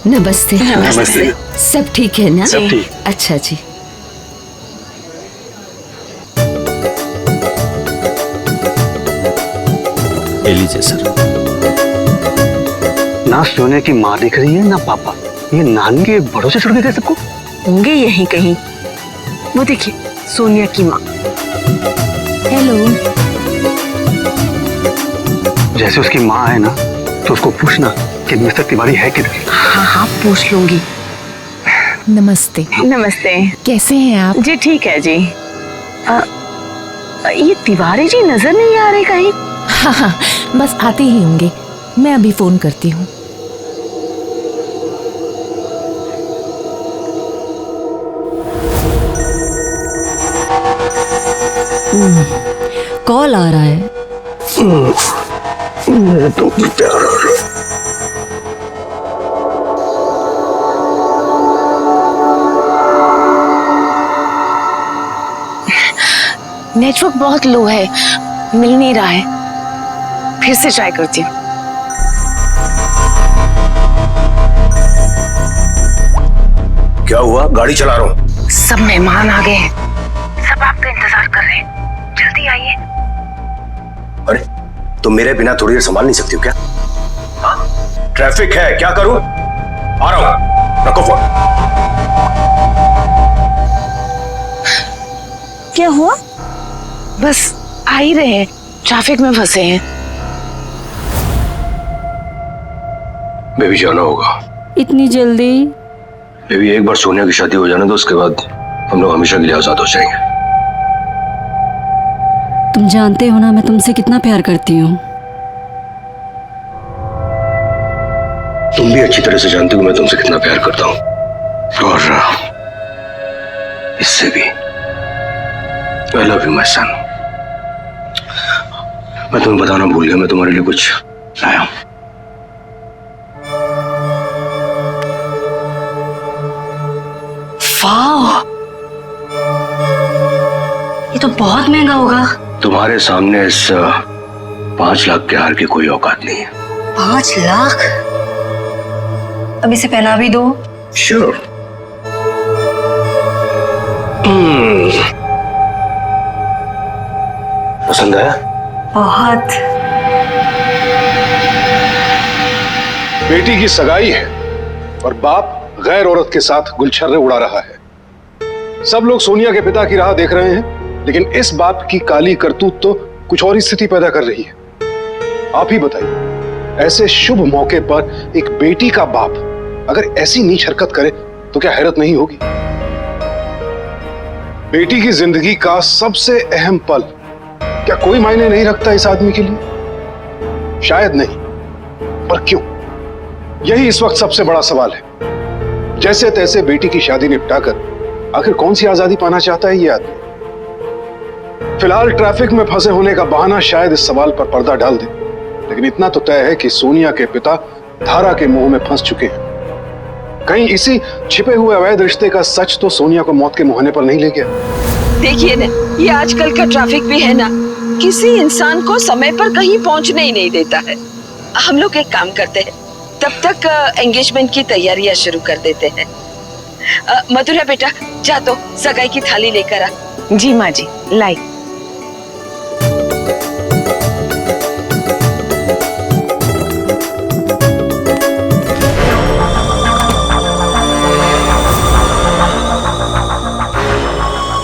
नमस्ते। नमस्ते। सब ठीक है ना? सब ठीक। अच्छा जी। ले लीजिए सर। ना सोनिया की माँ दिख रही है ना पापा। ये नानी के भरोसे छोड़ के गए सबको। होंगे यहीं कहीं। वो देखिए सोनिया की माँ। हेलो। जैसे उसकी माँ है ना तो उसको पूछना कि मिस्टर तिवारी है किधर। हाँ हाँ पूछ लूंगी। नमस्ते। नमस्ते। कैसे हैं आप? जी ठीक है जी। ये तिवारी जी नजर नहीं आ रहे कहीं। हाँ हाँ, बस आते ही होंगे। मैं अभी फोन करती हूँ। कॉल आ रहा है। तो प्यार नेटवर्क बहुत लो है, मिल नहीं रहा है। फिर से ट्राई करती हूँ। क्या हुआ? गाड़ी चला रहा हूँ। सब मेहमान आ गए हैं, सब आपका इंतजार कर रहे हैं, जल्दी आइए। अरे तुम मेरे बिना थोड़ी देर संभाल नहीं सकती हो क्या? हाँ? ट्रैफिक है, क्या करूं? आ रहा हूं, रखो फोन। क्या हुआ? बस आ ही रहे हैं, ट्रैफिक में फंसे हैं। बेबी जाना होगा। इतनी जल्दी? बेबी एक बार सोनिया की शादी हो जाने दो, उसके बाद हम लोग हमेशा के लिए आजाद हो जाएंगे। तुम जानते हो ना मैं तुमसे कितना प्यार करती हूँ। तुम भी अच्छी तरह से जानती हो मैं तुमसे कितना प्यार करता हूँ। और इससे भी I love you my son. मैं तुम्हें बताना भूल गया, मैं तुम्हारे लिए कुछ लाया हूं। वाह, ये तो बहुत महंगा होगा। तुम्हारे सामने इस 5 लाख के हार की कोई औकात नहीं है। 5 लाख? अब इसे पहना भी दो। श्योर। पसंद आया? बहुत। बेटी की सगाई है और बाप गैर औरत के साथ गुलछर्रे उड़ा रहा है। सब लोग सोनिया के पिता की राह देख रहे हैं, लेकिन इस बाप की काली करतूत तो कुछ और ही स्थिति पैदा कर रही है। आप ही बताइए, ऐसे शुभ मौके पर एक बेटी का बाप अगर ऐसी नीच हरकत करे तो क्या हैरत नहीं होगी? बेटी की जिंदगी का सबसे अहम पल क्या कोई मायने नहीं रखता इस आदमी के लिए? शायद नहीं, पर क्यों? यही इस वक्त सबसे बड़ा सवाल है। जैसे तैसे बेटी की शादी निपटाकर आखिर कौन सी आजादी पाना चाहता है ये आदमी? फिलहाल ट्रैफिक में फंसे होने का बहाना शायद इस सवाल पर पर्दा डाल दे, लेकिन इतना तो तय है कि सोनिया के पिता धारा के मुंह में फंस चुके हैं। कहीं इसी छिपे हुए अवैध रिश्ते का सच तो सोनिया को मौत के मुहाने पर नहीं ले गया? देखिए ना, ये आजकल का ट्रैफिक भी है ना, किसी इंसान को समय पर कहीं पहुंचने ही नहीं देता है। हम लोग एक काम करते हैं, तब तक एंगेजमेंट की तैयारियां शुरू कर देते हैं। मधुरा बेटा, जा तो सगाई की थाली लेकर आ। जी माँ जी, लाई।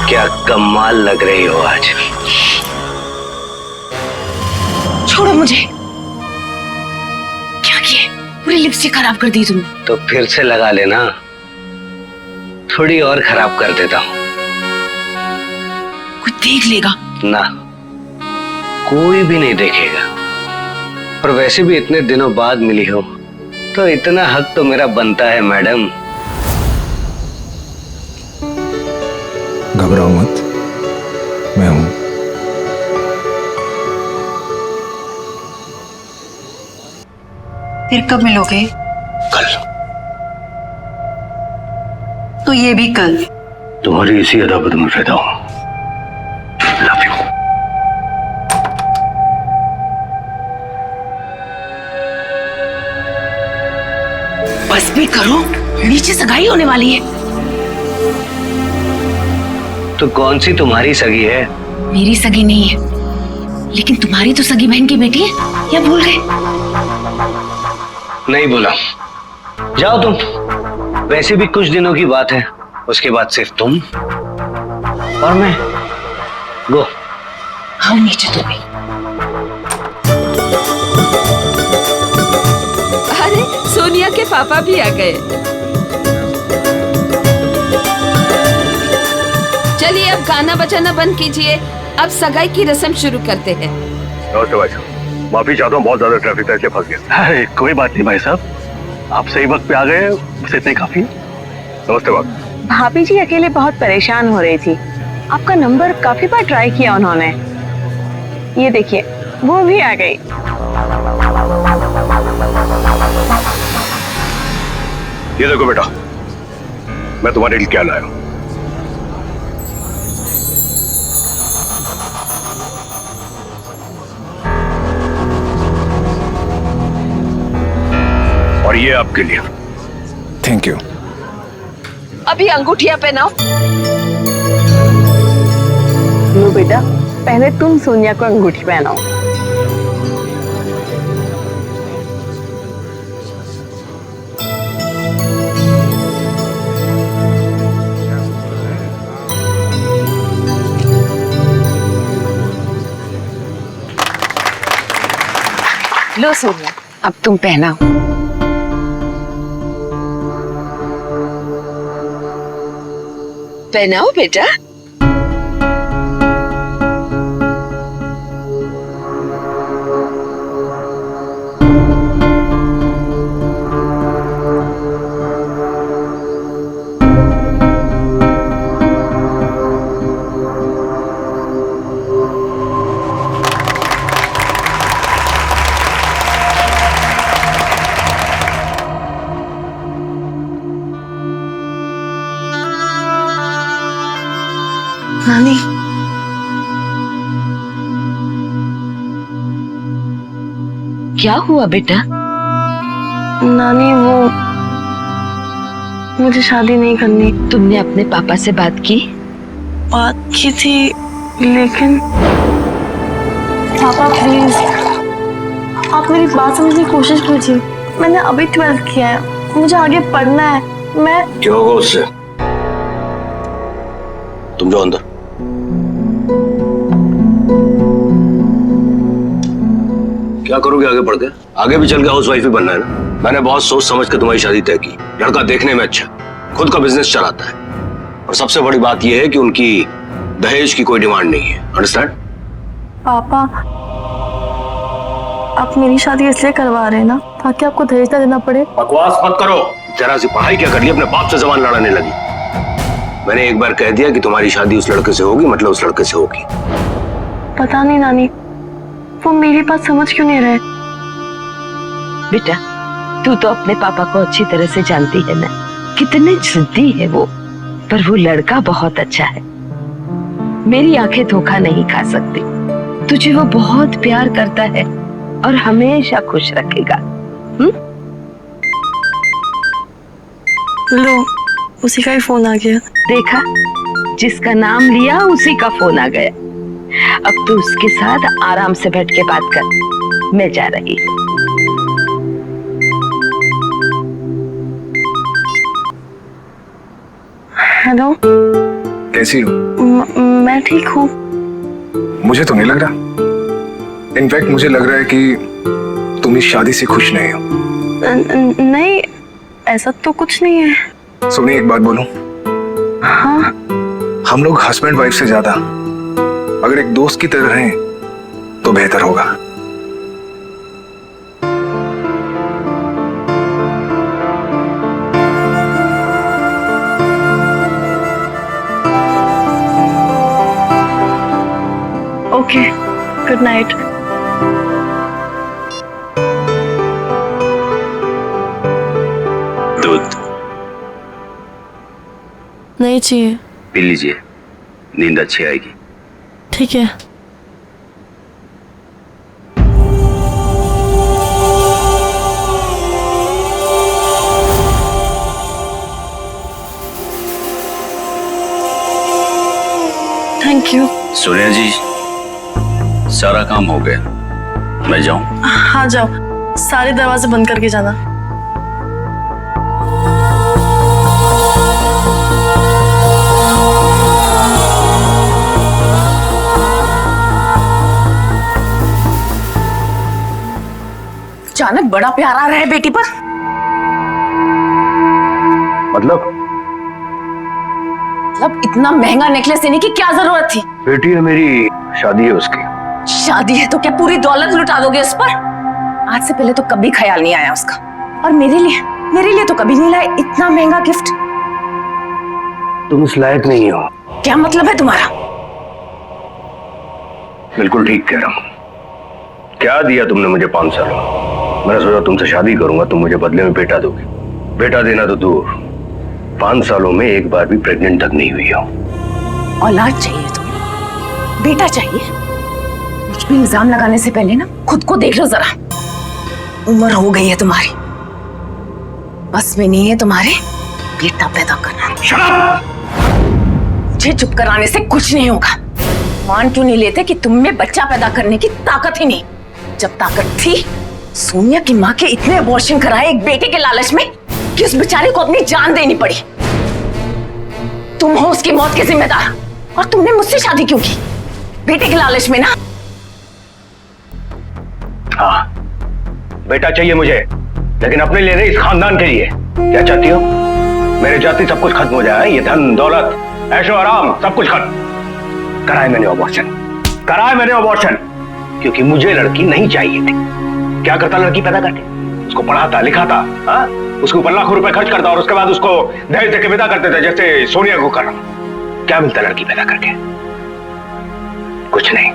क्या कमाल लग रही हो आज। छोड़ो मुझे। क्या किए? पूरी लिपस्टिक खराब कर दी तुमने। तो फिर से लगा लेना, थोड़ी और खराब कर देता हूँ। कोई देख लेगा ना, कोई भी नहीं देखेगा। और वैसे भी इतने दिनों बाद मिली हो तो इतना हक तो मेरा बनता है मैडम। घबराओ मत, मैं हूं। फिर कब मिलोगे? कल। तो ये भी कल? तुम्हारी इसी अदावत में पैदा हूं। Love you. बस भी करो, नीचे सगाई होने वाली है। तो कौन सी तुम्हारी सगी है? मेरी सगी नहीं है, लेकिन तुम्हारी तो सगी बहन की बेटी है, या भूल गए? नहीं भूला। जाओ तुम, वैसे भी कुछ दिनों की बात है, उसके बाद सिर्फ तुम और मैं। गो। आओ नीचे तो भी। अरे सोनिया के पापा भी आ गए। चलिए अब गाना बजाना बंद कीजिए, अब सगाई की रस्म शुरू करते हैं। नमस्ते भाई साहब, माफी चाहता हूँ, बहुत ज्यादा ट्रैफिक था इसलिए फंस गया। अरे कोई बात नहीं भाई साहब, आप सही वक्त पे आ गए, बस इतने काफी है। नमस्ते भाभी। भाभी जी अकेले बहुत परेशान हो रही थी, आपका नंबर काफी बार ट्राई किया उन्होंने। ये देखिए वो भी आ गई। ये देखो बेटा, मैं तुम्हारे लिए क्या लाया हूं। और ये आपके लिए। Thank you. अभी अंगूठियां पहनाओ। लो बेटा, पहले तुम सोनिया को अंगूठी पहनाओ। लो सोनिया, अब तुम पहनाओ। पहनाओ बेटा। नानी, क्या हुआ बेटा? नानी वो मुझे शादी नहीं करनी। तुमने अपने पापा से बात की? बात की थी, लेकिन पापा प्लीज, आप मेरी बात समझने की कोशिश कीजिए। मैंने अभी 12th किया है, मुझे आगे पढ़ना है। मैं क्या होगा उससे? तुम जाओ अंदर। क्या करोगे आगे पढ़ के? आगे भी चल के हाउसवाइफ ही बनना है ना। मैंने बहुत सोच समझ के तुम्हारी शादी तय की। लड़का देखने में अच्छा, खुद का बिजनेस चलाता है, और सबसे बड़ी बात यह है कि उनकी दहेज की कोई डिमांड नहीं है। अंडरस्टैंड? पापा, आप मेरी शादी इसलिए करवा रहे हैं ना ताकि आपको दहेज ना देना पड़े? बकवास मत करो। जरा सी पढ़ाई क्या कर ली, अपने बाप से जबान लड़ाने लगी। मैंने एक बार कह दिया कि तुम्हारी शादी उस लड़के से होगी, मतलब उस लड़के से होगी। पता नहीं नानी, वो मेरी बात समझ क्यों नहीं रहे। बेटा, तू तो अपने पापा को अच्छी तरह से जानती है ना, कितने जिद्दी है वो, पर वो लड़का बहुत अच्छा है। मेरी आंखें धोखा नहीं खा सकती। तुझे वो बहुत प्यार करता है और हमेशा खुश रखेगा। लो, उसी का ही फोन आ गया। देखा, जिसका नाम लिया उसी का फोन आ गया। अब तू उसके साथ आराम से बैठ के बात कर। मैं जा रही हूँ। हेलो, कैसी हो? मैं ठीक हूँ। मुझे तो नहीं लग रहा। इनफैक्ट मुझे लग रहा है कि तुम इस शादी से खुश नहीं हो। नहीं, ऐसा तो कुछ नहीं है। सुनिए, एक बात बोलूं? हाँ? हम लोग हस्बैंड वाइफ से ज्यादा अगर एक दोस्त की तरह रहें तो बेहतर होगा। Okay, good night. दूध नहीं चाहिए। पी लीजिए, नींद अच्छी आएगी। ठीक है। Thank you. सोनिया जी, सारा काम हो गया, मैं जाऊं? हाँ जाओ, सारे दरवाजे बंद करके जाना। अचानक बड़ा प्यार आ रहा है बेटी पर। मतलब इतना महंगा नेकलेस देने की क्या जरूरत थी? बेटी है मेरी, शादी है उसकी। शादी है तो क्या पूरी दौलत लुटा दोगे उस पर? आज से पहले तो कभी ख्याल नहीं आया उसका। और मेरे लिए तो कभी नहीं लाए इतना महंगा गिफ्ट। तुम इस लायक नहीं हो। क्या मतलब है तुम्हारा? बिल्कुल ठीक कह रहा हूँ। क्या दिया तुमने मुझे 5 साल? मैंने सोचा तुमसे शादी करूंगा, तुम मुझे बदले में बेटा दोगे। बेटा देना तो दूर, 5 सालों में एक बार भी प्रेग्नेंट तक नहीं हुई हो। औलाद चाहिए तुम्हें, बेटा चाहिए? कुछ भी इल्जाम लगाने से पहले ना खुद को देख लो जरा। उम्र हो गई है तुम्हारी, बस में नहीं है तुम्हारे बेटा पैदा करना। मुझे चुप कराने से कुछ नहीं होगा। मान क्यों नहीं लेते कि तुम में बच्चा पैदा करने की ताकत ही नहीं? जब ताकत थी, सोनिया की माँ के इतने अबॉर्शन कराए एक बेटे के लालच में कि उस बेचारे को अपनी जान देनी पड़ी। तुम हो उसकी मौत के जिम्मेदार, और तुमने मुझसे शादी क्यों की? बेटे के लालच में ना। हाँ, बेटा चाहिए मुझे, लेकिन अपने लिए नहीं, इस खानदान के लिए। क्या चाहती हो? मेरे जाति सब कुछ खत्म हो जाए, ये धन दौलत ऐशो आराम सब कुछ खत्म। कराए मैंने अबॉर्शन, क्योंकि मुझे लड़की नहीं चाहिए थी। क्या करता लड़की पैदा करके? उसको पढ़ाता लिखाता, हाँ? उसके ऊपर लाखों रुपए खर्च करता और उसके बाद उसको दहेज देके विदा करते थे, जैसे सोनिया को कर रहा। क्या मिलता लड़की पैदा करके? कुछ नहीं।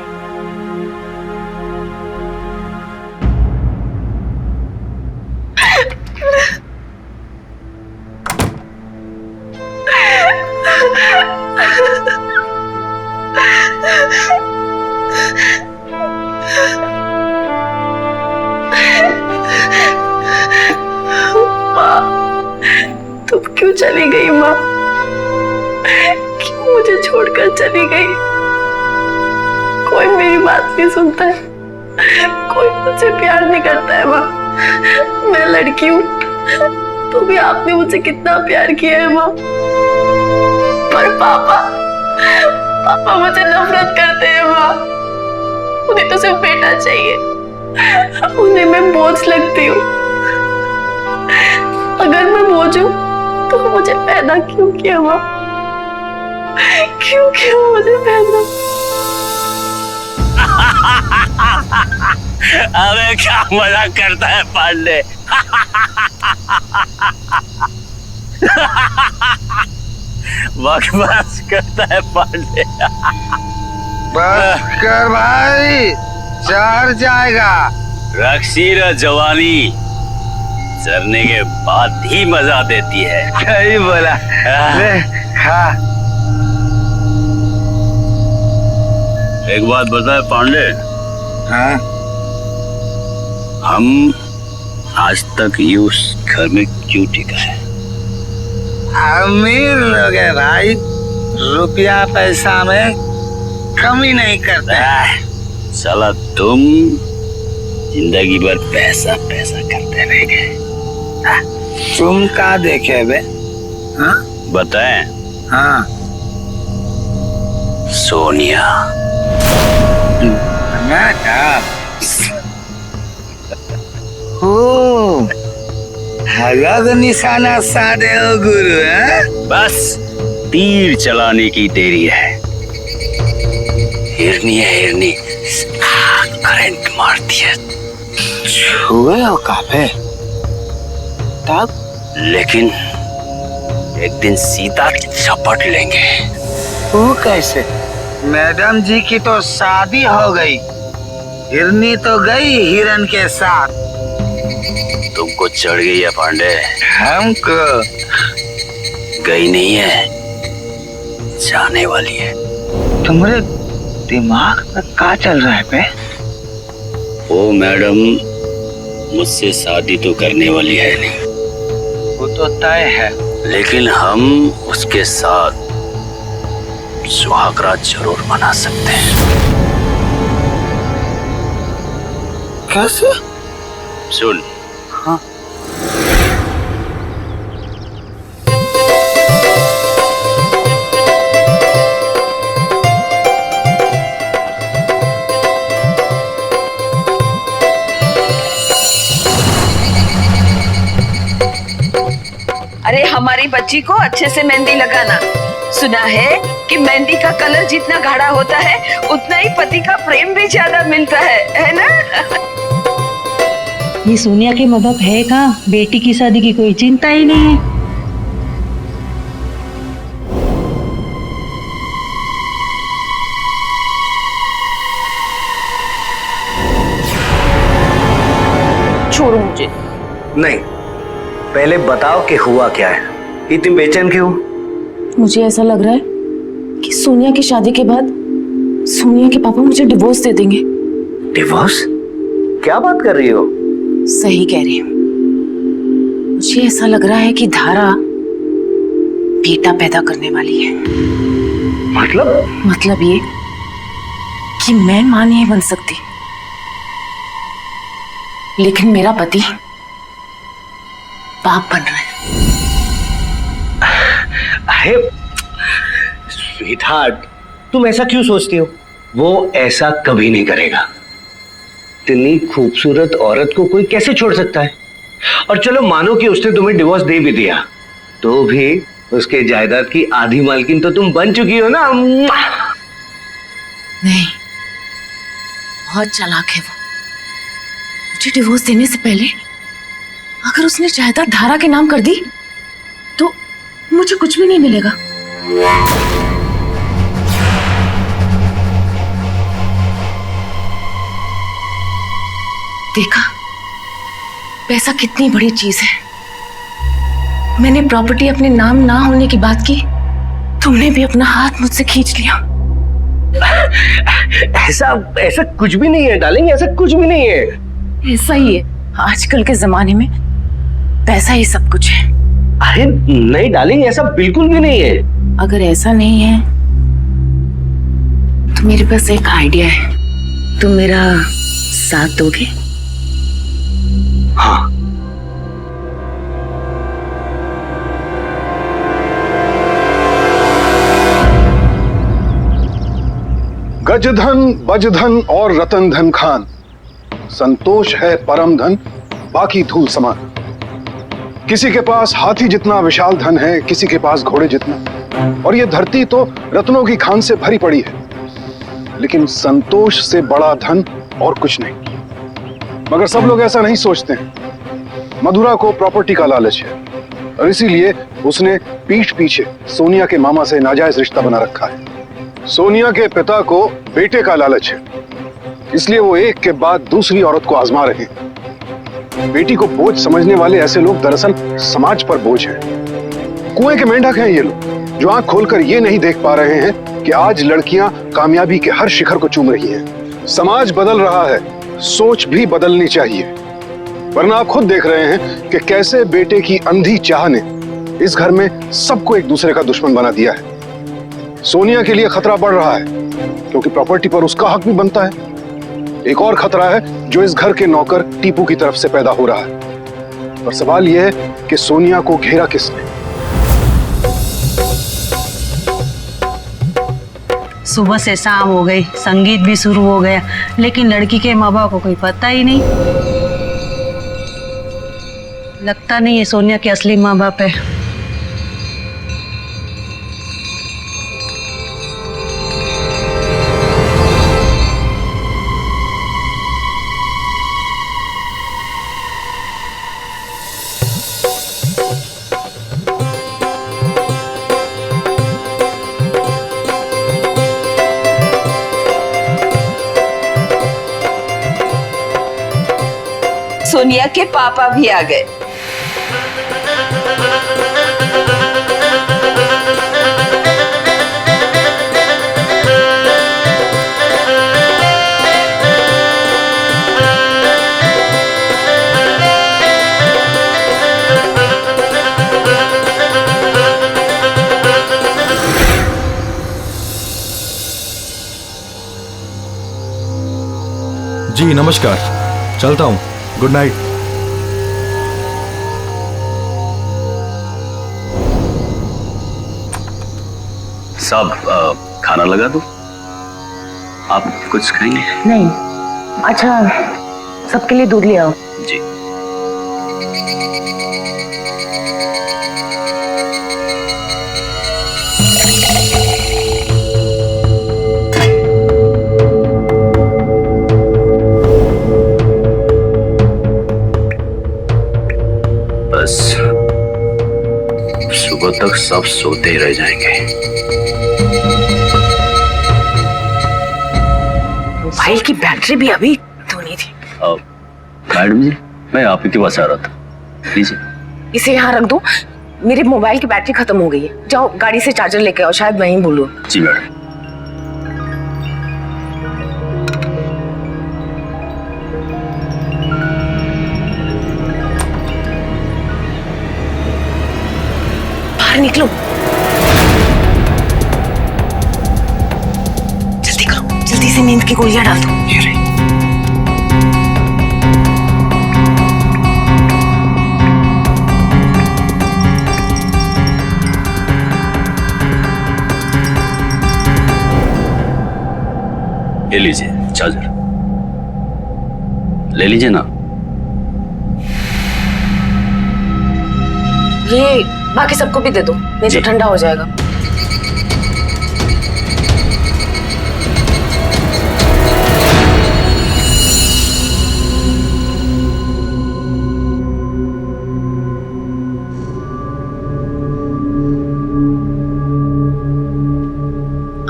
तुम क्यों चली गई माँ? क्यों मुझे छोड़कर चली गई? कोई मेरी बात नहीं सुनता है, कोई मुझे प्यार नहीं करता है माँ। मैं लड़की हूँ, तो भी आपने मुझे कितना प्यार किया है माँ। पर पापा मुझे नफरत करते हैं माँ। उन्हें तो सिर्फ बेटा चाहिए, उन्हें मैं बोझ लगती हूँ। अगर मैं बोझ हूँ तो मुझे पैदा क्यों किया माँ? क्यों किया मुझे पैदा? अरे क्या मजाक करता है पांडे। बकवास करता है पांडे। बस कर भाई, चढ़ जाएगा। रक्सीरा जवानी चरने के बाद ही मजा देती है। सही बोला। ले, खा। एक बात बताए पांडे, हाँ? हम आज तक ये उस घर में क्यों टिका है? अमीर लोग है भाई, रुपया पैसा में कमी नहीं करते। साला तुम जिंदगी भर पैसा पैसा करते रह गए। तुम क्या देखे बे? हाँ? बताएं? हाँ। सोनिया। मैं क्या? अलग निशाना साधे हो गुरु है? बस तीर चलाने की देरी है। हिरनी है हिरनी, करंट मारती है। छुए हो काफे? तब? लेकिन एक दिन सीधा झपट लेंगे। वो कैसे? मैडम जी की तो शादी हो गई, हिरनी तो गई हिरन के साथ। तुमको चढ़ गई है पांडे? हमको गई नहीं है, जाने वाली है। तुम्हारे दिमाग में क्या चल रहा है बे? वो मैडम मुझसे शादी तो करने वाली है नहीं, वो तो तय है, लेकिन हम उसके साथ सुहागरात जरूर मना सकते हैं। कैसे? सुन। हाँ। अरे हमारी बच्ची को अच्छे से मेहंदी लगाना। सुना है कि मेहंदी का कलर जितना गाढ़ा होता है उतना ही पति का प्रेम भी ज्यादा मिलता है ना? ये सोनिया के माँ बाप है कहाँ? बेटी की शादी की कोई चिंता ही नहीं है। छोड़ो मुझे। नहीं, पहले बताओ कि हुआ क्या है, इतनी बेचैन क्यों? मुझे ऐसा लग रहा है कि सोनिया की शादी के बाद सोनिया के पापा मुझे डिवोर्स दे देंगे। डिवोर्स? क्या बात कर रही हो? सही कह रही हूँ। मुझे ऐसा लग रहा है कि धारा बेटा पैदा करने वाली है। मतलब ये कि मैं मां नहीं बन सकती, लेकिन मेरा पति बाप बन रहा है। अरे स्वीटहार्ट, तुम ऐसा क्यों सोचती हो? वो ऐसा कभी नहीं करेगा। इतनी खूबसूरत औरत को कोई कैसे छोड़ सकता है? और चलो मानो कि उसने तुम्हें डिवोर्स दे भी दिया, तो भी उसके जायदाद की आधी मालकिन तो तुम बन चुकी हो ना। नहीं, बहुत चालाक है वो। मुझे डिवोर्स देने से पहले अगर उसने जायदाद धारा के नाम कर दी तो मुझे कुछ भी नहीं मिलेगा। देखा, पैसा कितनी बड़ी चीज है। मैंने प्रॉपर्टी अपने नाम ना होने की बात की, तुमने भी अपना हाथ मुझसे खींच लिया। ऐसा कुछ भी नहीं है डार्लिंग, ऐसा कुछ भी नहीं है। ऐसा ही है, आजकल के जमाने में पैसा ही सब कुछ है। अरे नहीं डार्लिंग, ऐसा बिल्कुल भी नहीं है। अगर ऐसा नहीं है तो मेरे पास एक आइडिया है। तुम मेरा साथ दोगे? हाँ। गजधन बजधन और रतन धन खान, संतोष है परम धन, बाकी धूल समान। किसी के पास हाथी जितना विशाल धन है, किसी के पास घोड़े जितना, और ये धरती तो रत्नों की खान से भरी पड़ी है, लेकिन संतोष से बड़ा धन और कुछ नहीं। मगर सब लोग ऐसा नहीं सोचते हैं। मधुरा को प्रॉपर्टी का लालच है और इसीलिए उसने पीठ पीछे सोनिया के मामा से नाजायज रिश्ता बना रखा है। सोनिया के पिता को बेटे का लालच है, इसलिए वो एक के बाद दूसरी औरत को आजमा रहे हैं। बेटी को बोझ समझने वाले ऐसे लोग दरअसल समाज पर बोझ हैं। कुएं के मेंढक हैं ये लोग, जो आंख खोलकर ये नहीं देख पा रहे हैं कि आज लड़कियां कामयाबी के हर शिखर को चूम रही हैं। समाज बदल रहा है, सोच भी बदलनी चाहिए, वरना आप खुद देख रहे हैं कि कैसे बेटे की अंधी चाह ने इस घर में सबको एक दूसरे का दुश्मन बना दिया है। सोनिया के लिए खतरा बढ़ रहा है क्योंकि प्रॉपर्टी पर उसका हक भी बनता है। एक और खतरा है जो इस घर के नौकर टीपू की तरफ से पैदा हो रहा है। और सवाल यह है कि सोनिया को घेरा किसने? सुबह से शाम हो गई, संगीत भी शुरू हो गया, लेकिन लड़की के माँ बाप को कोई पता ही नहीं। लगता नहीं है सोनिया के असली माँ बाप है। सोनिया के पापा भी आ गए। जी नमस्कार, चलता हूँ, गुड नाइट। साहब खाना लगा दो, आप कुछ खाएंगे? नहीं। अच्छा सबके लिए दूध ले आओ। जी। बस सुबह तक सब सोते ही रह जाएंगे। मोबाइल की बैटरी भी अभी धोनी थी। मैडम जी, मैं आप ही के पास आ रहा था, लीजिए। इसे यहाँ रख दो, मेरे मोबाइल की बैटरी खत्म हो गई है। जाओ गाड़ी से चार्जर लेके आओ, शायद वहीं भूलो। जी मैडम। बाहर निकलो, जल्दी करो, जल्दी से नींद की गोलियां डाल दो। ये लीजिए चार्जर, ले लीजिए ना। ये बाकी सबको भी दे दो, नहीं तो ठंडा हो जाएगा।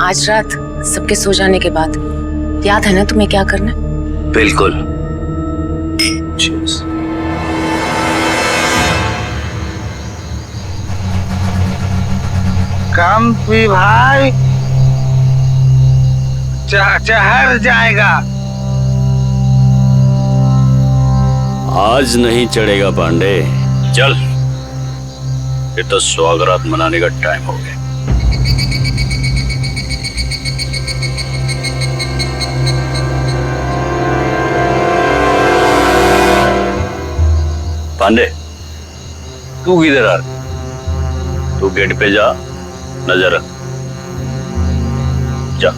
आज रात सबके सो जाने के बाद याद है ना तुम्हें क्या करना है? बिल्कुल। काम भी भाई चहर जाएगा। आज नहीं चढ़ेगा पांडे, चल, ये तो स्वागरात मनाने का टाइम हो गया। पांडे तू किधर आ रहा? तू गेट पे जा, नजर रख, जा।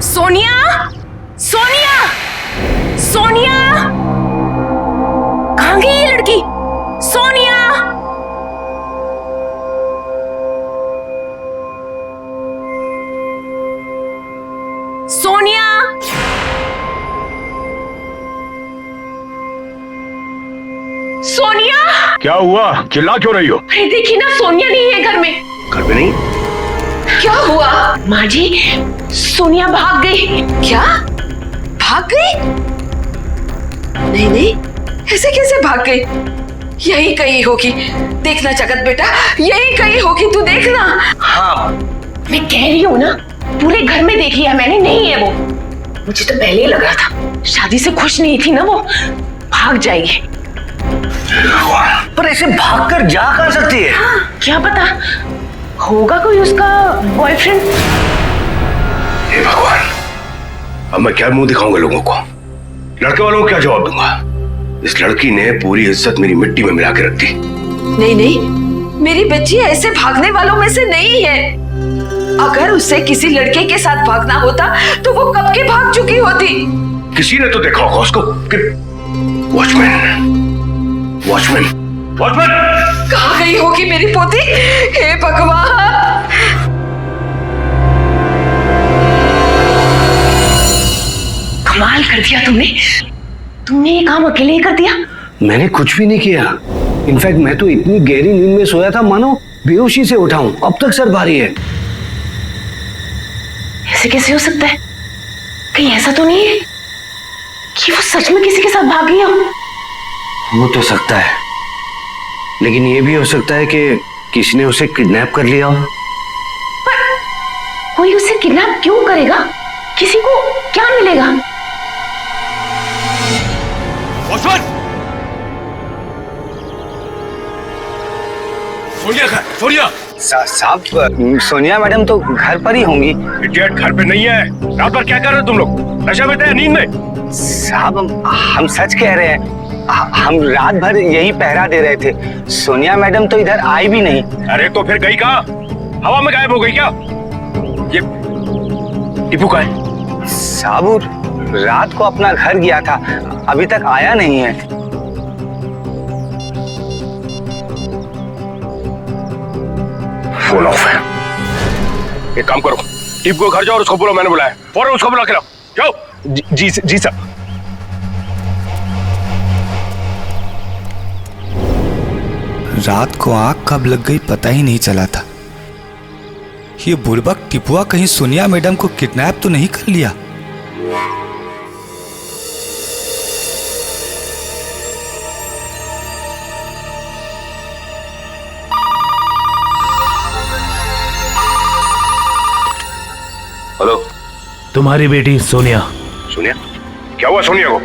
सोनिया, सोनिया, सोनिया, कहाँ गई ये लड़की? सोनिया, सोनिया, सोनिया। क्या हुआ, चिल्ला क्यों रही हो? अरे देखिए ना, सोनिया नहीं है घर में। घर पे नहीं? क्या हुआ माँ जी? सोनिया भाग गई। क्या भाग गई? नहीं नहीं, ऐसे कैसे भाग गई? यही कहीं होगी, देखना जगत बेटा, यही कहीं होगी, तू देखना। हाँ मैं कह रही हूँ ना, पूरे घर में देख लिया मैंने, नहीं है वो। मुझे तो पहले ही लग रहा था, शादी से खुश नहीं थी ना वो, भाग जाएगी। पर ऐसे भागकर जा कहाँ सकती है? हाँ, क्या पता, होगा कोई उसका बॉयफ्रेंड। हे भगवान, अब मैं क्या मुंह दिखाऊंगा लोगों को? लड़के वालों को क्या जवाब दूंगा? इस लड़की ने पूरी इज्जत मेरी मिट्टी में मिला के रख दी। नहीं नहीं, मेरी बच्ची ऐसे भागने वालों में से नहीं है। अगर उसे किसी लड़के के साथ भागना होता तो वो कब की भाग चुकी होती। किसी ने तो देखा होगा उसको कि वॉचमैन, वॉचमैन, वॉचमैन कहाँ गई होगी मेरी पोती? हे भगवान। कमाल कर दिया तुमने, तुमने ये काम अकेले ही कर दिया। मैंने कुछ भी नहीं किया। इनफैक्ट मैं तो इतनी गहरी नींद में सोया था मानो बेहोशी से उठा हूं। अब तक सर भारी है। ऐसे कैसे हो सकता है? कहीं ऐसा तो नहीं है कि वो सच में किसी के साथ भाग गई हो? हो तो सकता है, लेकिन ये भी हो सकता है कि किसी ने उसे किडनैप कर लिया हो। पर कोई उसे किडनैप क्यों करेगा? किसी को क्या मिलेगा? सोनिया सोनिया। साहब सोनिया मैडम तो घर पर ही होंगी। इडियट, घर पे नहीं है। रात भर क्या कर रहे हो तुम लोग? नशा में थे या नींद में? साहब हम सच कह रहे हैं, हम रात भर यही पहरा दे रहे थे। सोनिया मैडम तो इधर आई भी नहीं। अरे तो फिर गई कहाँ? हवा में गायब हो गई क्या? ये टीपू कहाँ है? साहब वो रात को अपना घर गया था, अभी तक आया नहीं है। फोन ऑफ है। एक काम करो, टीपू को घर जाओ और उसको बोलो मैंने बुलाया। फौरन उसको बुला के लाओ। जाओ। जी सर। रात को आग कब लग गई पता ही नहीं चला था। ये बुड़बक टिपुआ कहीं सोनिया मैडम को किडनैप तो नहीं कर लिया? हेलो, तुम्हारी बेटी सोनिया। सोनिया? क्या हुआ सोनिया को?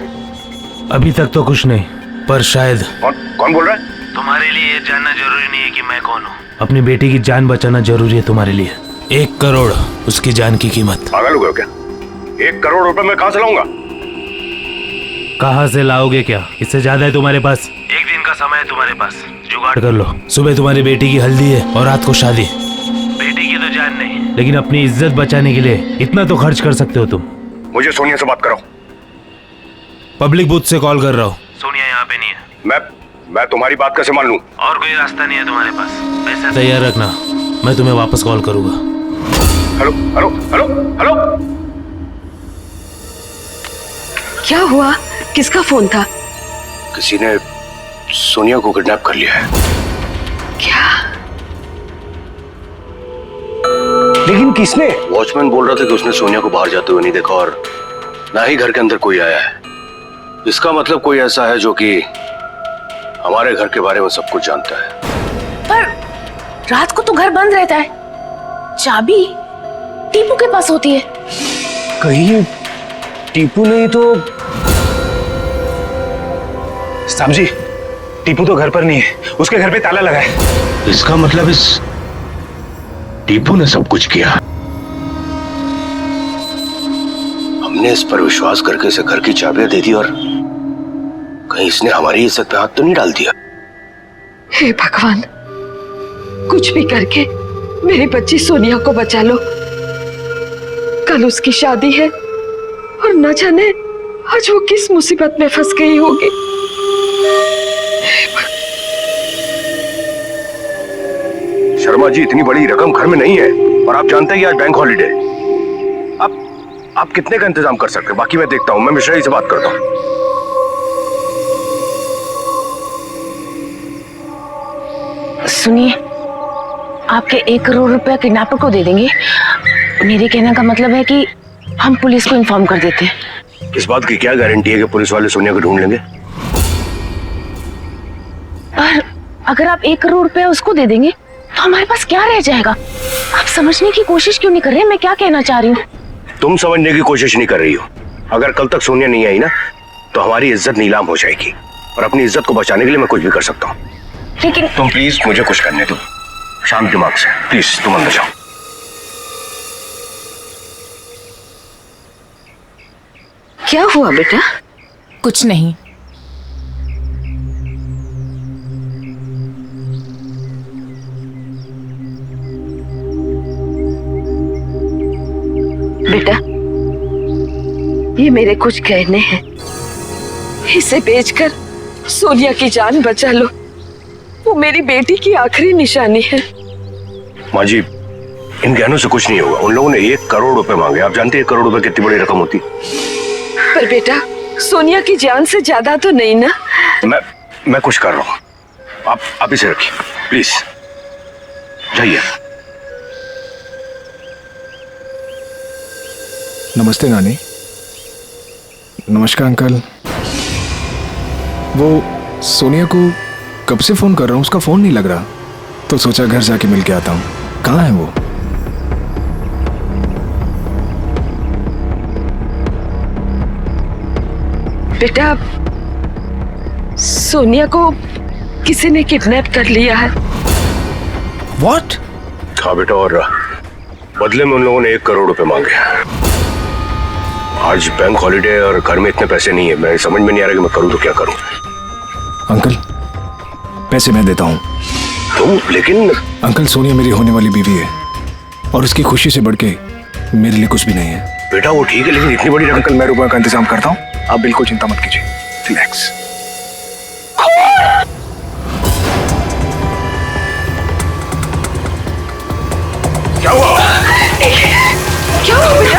अभी तक तो कुछ नहीं, पर शायद। कौन बोल रहा है? तुम्हारे लिए ये जानना जरूरी नहीं है कि मैं कौन हूँ। अपनी बेटी की जान बचाना जरूरी है तुम्हारे लिए। 1 करोड़ उसकी जान की कीमत। पागल हो गए हो क्या? 1 करोड़ रुपए मैं कहाँ से लाऊंगा? कहाँ से लाओगे क्या? इससे ज्यादा है तुम्हारे पास। 1 दिन का समय है तुम्हारे पास, जुगाड़ कर लो। सुबह तुम्हारी बेटी की हल्दी है और रात को शादी। बेटी की तो जान नहीं, लेकिन अपनी इज्जत बचाने के लिए इतना तो खर्च कर सकते हो तुम। मुझे सोनिया से बात करो। पब्लिक बूथ से कॉल कर रहा हूँ। सोनिया यहाँ पे नहीं है। मैं तुम्हारी बात कैसे मान लूं? और कोई रास्ता नहीं है तुम्हारे पास। पैसा तैयार रखना, मैं तुम्हें वापस कॉल करूंगा। Hello hello hello hello. क्या हुआ? किसका फोन था? किसी ने सोनिया को किडनैप कर लिया है। क्या? लेकिन किसने? वॉचमैन बोल रहा था कि उसने सोनिया को बाहर जाते हुए नहीं देखा और ना ही घर के अंदर कोई आया है। इसका मतलब कोई ऐसा है जो कि हमारे घर के बारे में सब कुछ जानता है। पर रात को तो घर बंद रहता है, चाबी टीपू के पास होती है। कहीं टीपू नहीं तो? साहब जी, टीपू तो घर पर नहीं है, उसके घर पे ताला लगा है। इसका मतलब इस टीपू ने सब कुछ किया। हमने इस पर विश्वास करके इसे घर की चाबियां दे दी और कहीं इसने हमारी इज्जत पे हाथ तो नहीं डाल दिया? हे भगवान, कुछ भी करके मेरी बच्ची सोनिया को बचा लो। कल उसकी शादी है और न जाने आज वो किस मुसीबत में फंस गई होगी। शर्मा जी, इतनी बड़ी रकम घर में नहीं है और आप जानते हैं कि आज बैंक हॉलिडे। आप कितने का इंतजाम कर सकते हैं? बाकी मैं देखता हूं, मैं मिश्रा जी से बात करता हूं। सुनिए, आपके 1 करोड़ रुपया किडनैपर को दे देंगे। मेरे कहने का मतलब है कि हम पुलिस को इन्फॉर्म कर देते हैं। इस बात की क्या गारंटी है कि पुलिस वाले सोनिया को ढूंढ लेंगे? पर अगर आप 1 करोड़ रुपया उसको दे देंगे तो हमारे पास क्या रह जाएगा? आप समझने की कोशिश क्यों नहीं कर रहे? मैं क्या कहना चाह रही हूँ? तुम समझने की कोशिश नहीं कर रही हो। अगर कल तक सोनिया नहीं आई ना तो हमारी इज्जत नीलाम हो जाएगी और अपनी इज्जत को बचाने के लिए मैं कुछ भी कर सकता हूँ। लेकिन तुम प्लीज मुझे कुछ करने दो, शांत दिमाग से। प्लीज तुम अंदर जाओ। क्या हुआ बेटा? कुछ नहीं। बेटा, ये मेरे कुछ गहने हैं, इसे बेचकर सोनिया की जान बचा लो। वो मेरी बेटी की आखिरी निशानी है। माँ जी, इन गहनों से कुछ नहीं होगा। उन लोगों ने 1 करोड़ रुपए मांगे। आप जानते हैं 1 करोड़ रुपए कितनी बड़ी रकम होती? पर बेटा, सोनिया की जान से ज्यादा तो नहीं ना? मैं कुछ कर रहा हूँ। आप इसे रखिए प्लीज, जाइए। नमस्ते नानी। नमस्कार अंकल। वो सोनिया को कब से फोन कर रहा हूँ, उसका फोन नहीं लग रहा, तो सोचा घर जाके मिल के आता हूँ। कहाँ है वो? बेटा, सोनिया को किसी ने किडनैप कर लिया है। व्हाट? हाँ बेटा, और बदले में उन लोगों ने 1 करोड़ रुपए मांगे। आज बैंक हॉलिडे और घर में इतने पैसे नहीं है। मैं समझ में नहीं आ रहा कि मैं करूं तो क्या करूं। अंकल, पैसे मैं देता हूँ। तुम? लेकिन अंकल, सोनिया मेरी होने वाली बीवी है और उसकी खुशी से बढ़ के मेरे लिए कुछ भी नहीं है। बेटा वो ठीक है, लेकिन इतनी बड़ी रकम। अंकल, मैं रुपए का इंतजाम करता हूँ, आप बिल्कुल चिंता मत कीजिए। रिलैक्स। क्या हुआ? क्या हुआ बेटा?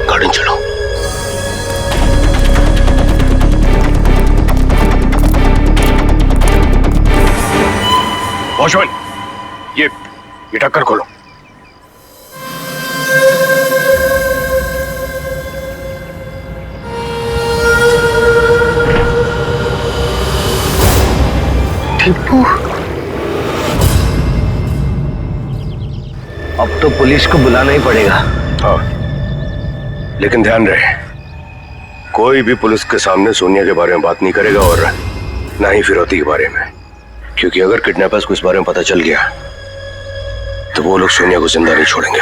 गार्डन चलो। वॉचमैन, ये ढक्कन खोलो। टिप्पू, अब तो पुलिस को बुलाना ही पड़ेगा। हाँ, लेकिन ध्यान रहे, कोई भी पुलिस के सामने सोनिया के बारे में बात नहीं करेगा और ना ही फिरौती के बारे में, क्योंकि अगर किडनैपर्स को इस बारे में पता चल गया तो वो लोग सोनिया को जिंदा नहीं छोड़ेंगे।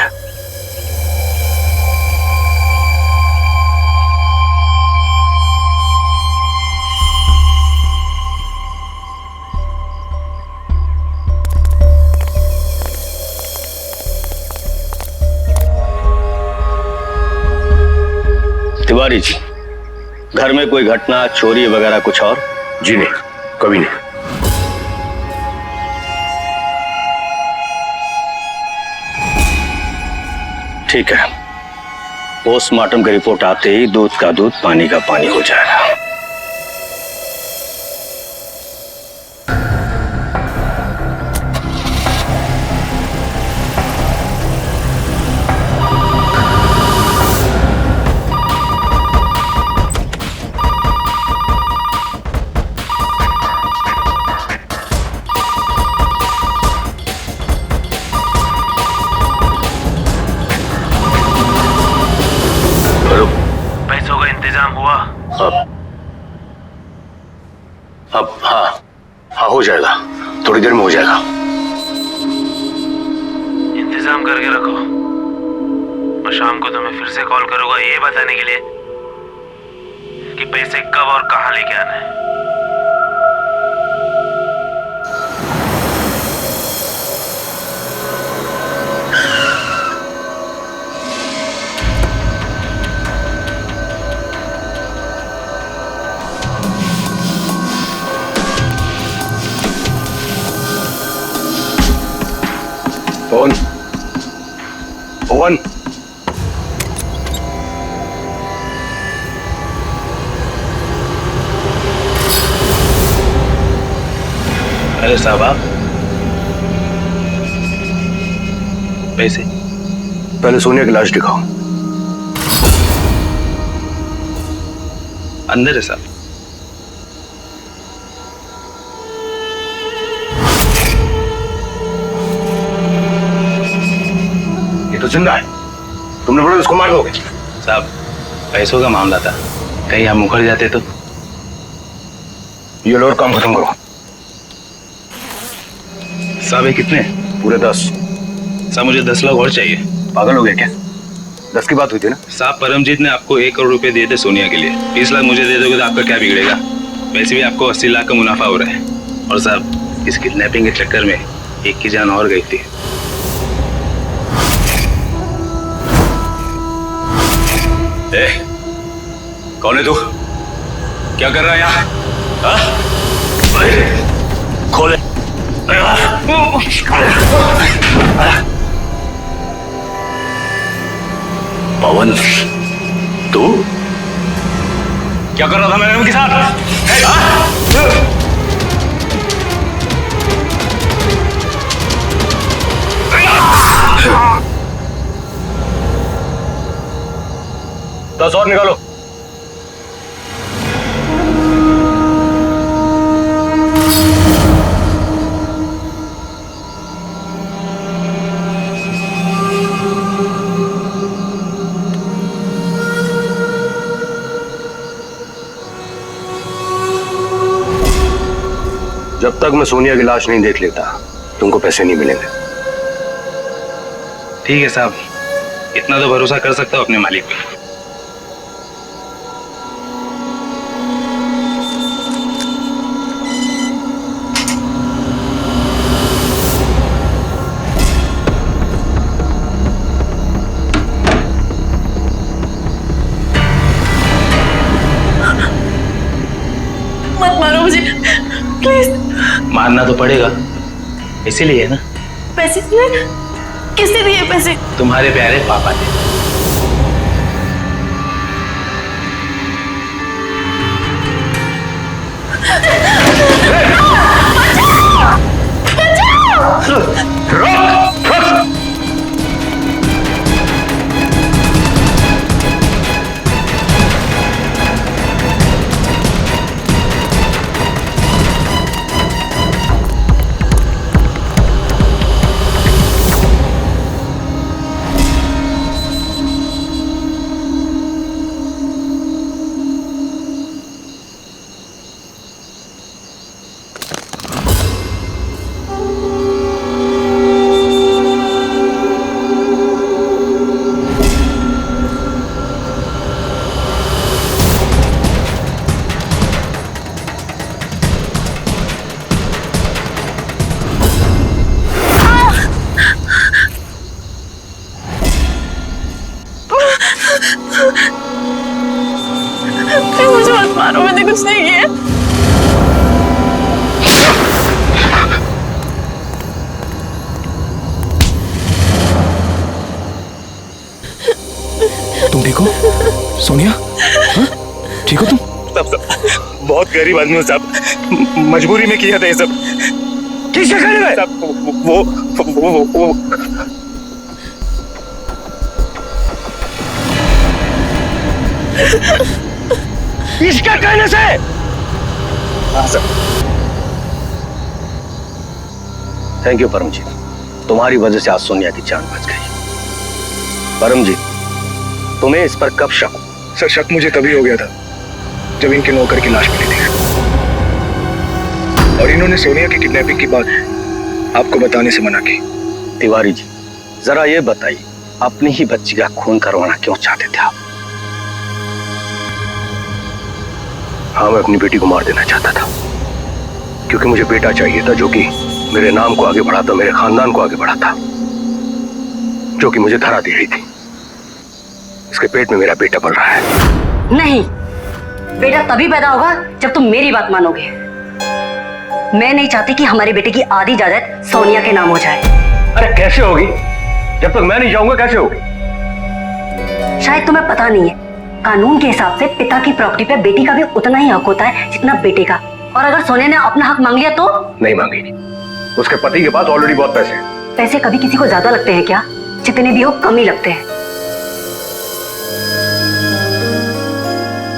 तिवारी जी, घर में कोई घटना, चोरी वगैरह कुछ और? जी नहीं, कभी नहीं। ठीक है, पोस्टमार्टम की रिपोर्ट आते ही दूध का दूध, पानी का पानी हो जाएगा। पैसों का इंतजाम हुआ? अब हाँ हो जाएगा, थोड़ी देर में हो जाएगा। इंतजाम करके रखो, मैं शाम को तुम्हें फिर से कॉल करूंगा ये बताने के लिए कि पैसे कब और कहां लेके आना है। ओवन, ओवन, अरे साहब, आप पैसे? पहले सोनिया की लाश दिखाओ। अंदर है साहब। तो जिंदा है, तुमने बोला इसको मार दोगे? साहब, पैसों का मामला था, कहीं हम मुकर जाते तो। ये लो और काम खत्म करो। साहब ये कितने? पूरे 10। साहब मुझे 10 लाख और चाहिए। पागल हो गया क्या? 10 की बात हुई थी ना? साहब परमजीत ने आपको 1 करोड़ रुपए दिए थे सोनिया के लिए, 20 लाख मुझे दे दोगे तो आपका क्या बिगड़ेगा? वैसे भी आपको 80 लाख का मुनाफा हो रहा है। और साहब इस किडनैपिंग के चक्कर में एक की जान और गई थी। ए, कौन है तू? क्या कर रहा है यहाँ? खोले। पवन, तू क्या कर रहा था मेरे उनके साथ? दस और निकालो। जब तक मैं सोनिया की लाश नहीं देख लेता तुमको पैसे नहीं मिलेंगे। ठीक है साहब, इतना तो भरोसा कर सकता हूँ अपने मालिक पे। मत मारो मुझे प्लीज। मारना तो पड़ेगा, इसीलिए ना। पैसे दिए? किसने दिए पैसे? तुम्हारे प्यारे पापा ने। मुझे मत मारो, मैंने कुछ नहीं किया। तुम ठीक हो सोनिया? हाँ? ठीक हो तुम? सब बहुत गरीब आदमी हो साहब, मजबूरी में किया था ये सब। किसके कहने में? साहब वो इसका कहने से? हाँ सर। थैंक यू परमजीत, तुम्हारी वजह से आज सोनिया की जान बच गई। परमजीत, तुम्हें इस पर कब शक? सर शक मुझे तभी हो गया था जब इनके नौकर की लाश मिली थी और इन्होंने सोनिया की किडनैपिंग की बात आपको बताने से मना की। तिवारी जी, जरा ये बताइए, अपनी ही बच्ची का खून करवाना क्यों चाहते थे आप? हाँ, मैं अपनी बेटी को मार देना चाहता था क्योंकि मुझे बेटा चाहिए था जो कि मेरे नाम को आगे बढ़ाता, मेरे खानदान को आगे बढ़ाता, जो कि मुझे धरा दे रही थी। इसके पेट में मेरा बेटा पल रहा है। नहीं, बेटा तभी पैदा होगा जब तुम मेरी बात मानोगे। मैं नहीं चाहती कि हमारे बेटे की आधी जायदाद सोनिया के नाम हो जाए। अरे कैसे होगी? जब तक मैं नहीं जाऊंगा कैसे होगी? शायद तुम्हें पता नहीं है, कानून के हिसाब से पिता की प्रॉपर्टी पे बेटी का भी उतना ही हक होता है जितना बेटे का। और अगर सोनिया ने अपना हक मांग लिया तो? नहीं मांगेगी, उसके पति के पास ऑलरेडी बहुत पैसे हैं। पैसे कभी किसी को ज्यादा लगते हैं क्या? जितने भी हो कम ही लगते हैं।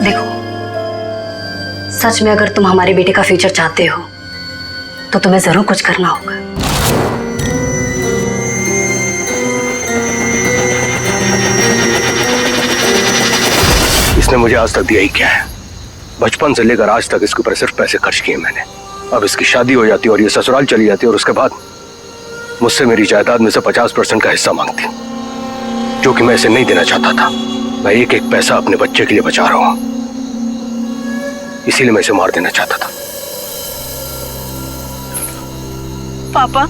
देखो, सच में अगर तुम हमारे बेटे का फ्यूचर चाहते हो तो तुम्हें जरूर कुछ करना होगा। इसने मुझे आज तक दिया ही क्या है? बचपन से लेकर आज तक इसके ऊपर सिर्फ पैसे खर्च किए मैंने। अब इसकी शादी हो जाती और ये ससुराल चली जाती और उसके बाद मुझसे मेरी जायदाद में से 50% का हिस्सा मांगती, जो कि मैं इसे नहीं देना चाहता था। मैं एक एक पैसा अपने बच्चे के लिए बचा रहा हूं, इसीलिए मैं इसे मार देना चाहता था। पापा,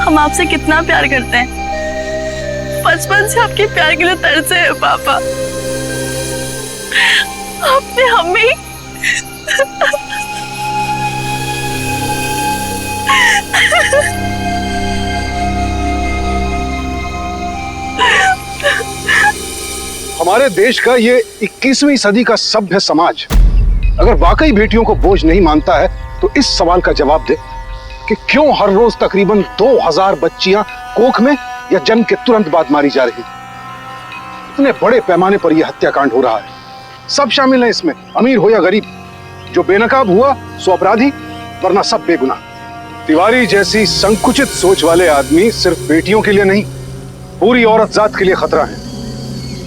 हम आपसे कितना प्यार करते हैं। बचपन से आपके प्यार के लिए तरसे हैं पापा। आपने हमें हमारे देश का ये 21वीं सदी का सभ्य समाज अगर वाकई बेटियों को बोझ नहीं मानता है तो इस सवाल का जवाब दे कि क्यों हर रोज तकरीबन 2000 बच्चियां कोख में या जन्म के तुरंत बाद मारी जा रही। इतने बड़े पैमाने पर यह हत्याकांड हो रहा है। सब शामिल हैं इसमें, अमीर हो या गरीब। जो बेनकाब हुआ सो अपराधी, वरना सब बेगुनाह। तिवारी जैसी संकुचित सोच वाले आदमी सिर्फ बेटियों के लिए नहीं, पूरी औरत जात के लिए खतरा है।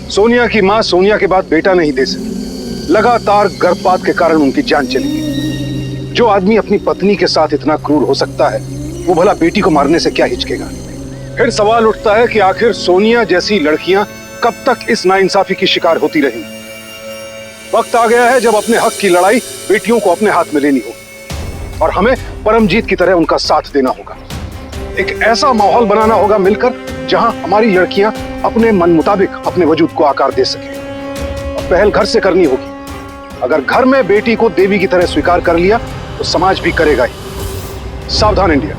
सोनिया की मां सोनिया के बाद बेटा नहीं दे सकी, लगातार गर्भपात के कारण उनकी जान चली गई। जो आदमी अपनी पत्नी के साथ इतना क्रूर हो सकता है, वो भला बेटी को मारने से क्या हिचकेगा? फिर सवाल उठता है कि आखिर सोनिया जैसी लड़कियां कब तक इस नाइंसाफी की शिकार होती रहेंगी? वक्त आ गया है जब अपने हक की लड़ाई बेटियों को अपने हाथ में लेनी होगी और हमें परमजीत की तरह उनका साथ देना होगा। एक ऐसा माहौल बनाना होगा मिलकर, जहां हमारी लड़कियां अपने मन मुताबिक अपने वजूद को आकार दे सकें। और पहल घर से करनी होगी। अगर घर में बेटी को देवी की तरह स्वीकार कर लिया तो समाज भी करेगा ही। सावधान इंडिया।